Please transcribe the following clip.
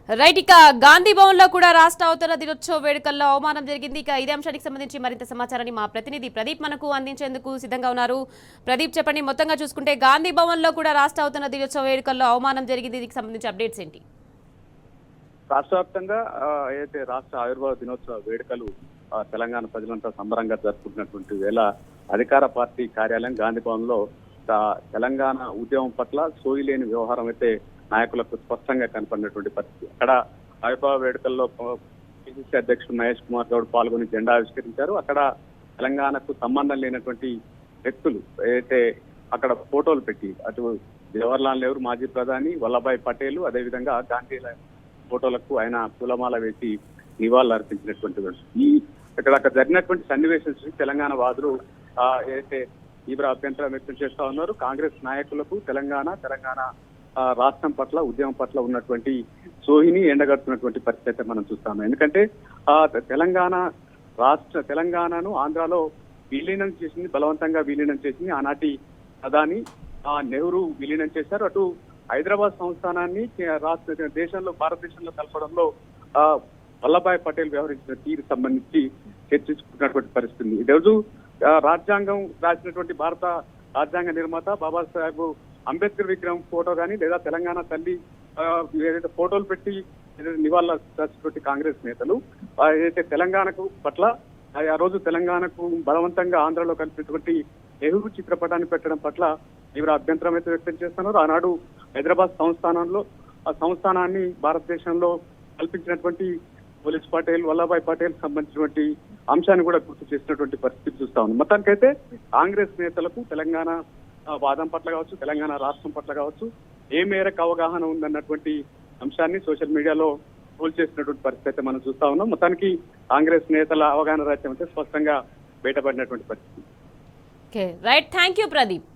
Right. ఇక గాంధీ భవన్ లో కూడా రాష్ట్ర అవతరణ దినోత్సవ వేడుకల్లో అవమానం జరిగింది. ఇక ఇదే అంశానికి సంబంధించి మరింత సమాచారాన్ని మా ప్రతినిధి ప్రదీప్ మనకు అందించేందుకు సిద్ధంగా ఉన్నారు. ప్రదీప్, చెప్పండి. మొత్తంగా చూసుకుంటే గాంధీ భవన్ లో కూడా రాష్ట్ర అవతరణ దినోత్సవ వేడుకల్లో అవమానం జరిగింది. దీనికి సంబంధించి అప్డేట్స్ ఏంటి? రాష్ట్ర వ్యాప్తంగా ఏదైతే రాష్ట్ర ఆవిర్భావ దినోత్సవ వేడుకలు తెలంగాణ ప్రజలంతా సంబరంగా జరుపుకుంటున్నటువంటి వేళ అధికార పార్టీ కార్యాలయం గాంధీ భవన్ లో తెలంగాణ ఉద్యమం పట్ల సోయి లేని వ్యవహారం అయితే నాయకులకు స్పష్టంగా కనపడినటువంటి పరిస్థితి. అక్కడ ఆవిర్భావ వేడుకల్లో పిసిసి అధ్యక్షుడు మహేష్ కుమార్ గౌడ్ పాల్గొని జెండా ఆవిష్కరించారు. అక్కడ తెలంగాణకు సంబంధం లేనటువంటి వ్యక్తులు ఏదైతే అక్కడ ఫోటోలు పెట్టి అటు జవహర్లాల్ నెహ్రూ మాజీ ప్రధాని వల్లభాయ్ పటేల్ అదేవిధంగా గాంధీ ఫోటోలకు ఆయన పూలమాల వేసి నివాళులు అర్పించినటువంటి ఈ అక్కడ జరిగినటువంటి సన్నివేశం చూసి తెలంగాణ వాదులు ఏదైతే తీవ్ర అభ్యంతరం వ్యక్తం చేస్తా ఉన్నారు. కాంగ్రెస్ నాయకులకు తెలంగాణ రాష్ట్రం పట్ల ఉద్యమం పట్ల ఉన్నటువంటి సోహిని ఎండగడుతున్నటువంటి పరిస్థితి మనం చూస్తాము. ఎందుకంటే తెలంగాణను ఆంధ్రాలో విలీనం చేసింది, బలవంతంగా విలీనం చేసింది ఆనాటి ప్రధాని నెహ్రూ విలీనం చేశారు. అటు హైదరాబాద్ సంస్థానాన్ని దేశంలో భారతదేశంలో కలపడంలో వల్లభాయ్ పటేల్ వ్యవహరించిన తీరు సంబంధించి చర్చించుకున్నటువంటి పరిస్థితి. ఈరోజు రాజ్యాంగం రాసినటువంటి భారత రాజ్యాంగ నిర్మాత బాబాసాహెబ్ అంబేద్కర్ విగ్రహం ఫోటో కానీ లేదా తెలంగాణ తల్లి ఏదైతే ఫోటోలు పెట్టి నివాళులు రాసినటువంటి కాంగ్రెస్ నేతలు ఏదైతే తెలంగాణకు పట్ల ఆ రోజు తెలంగాణకు బలవంతంగా ఆంధ్రలో కలిపినటువంటి నెహ్రూ చిత్రపటాన్ని పెట్టడం పట్ల తీవ్ర అభ్యంతరం అయితే వ్యక్తం చేస్తున్నారు. ఆనాడు హైదరాబాద్ సంస్థానాన్ని భారతదేశంలో కల్పించినటువంటి పోలీస్ పటేల్ వల్లభాయ్ పటేల్ సంబంధించినటువంటి అంశాన్ని కూడా గుర్తు చేసినటువంటి పరిస్థితి చూస్తా ఉంది. మొత్తానికైతే కాంగ్రెస్ నేతలకు తెలంగాణ వాదం పట్ల కావచ్చు, తెలంగాణ రాష్ట్రం పట్ల కావచ్చు ఏ మేరకు అవగాహన ఉందన్నటువంటి అంశాన్ని సోషల్ మీడియాలో పోల్ చేసినటువంటి పరిస్థితి అయితే మనం చూస్తా ఉన్నాం. మొత్తానికి కాంగ్రెస్ నేతల అవగాహన రాజ్యం అయితే స్పష్టంగా బయటపడినటువంటి పరిస్థితి. Right, thank you Pradeep.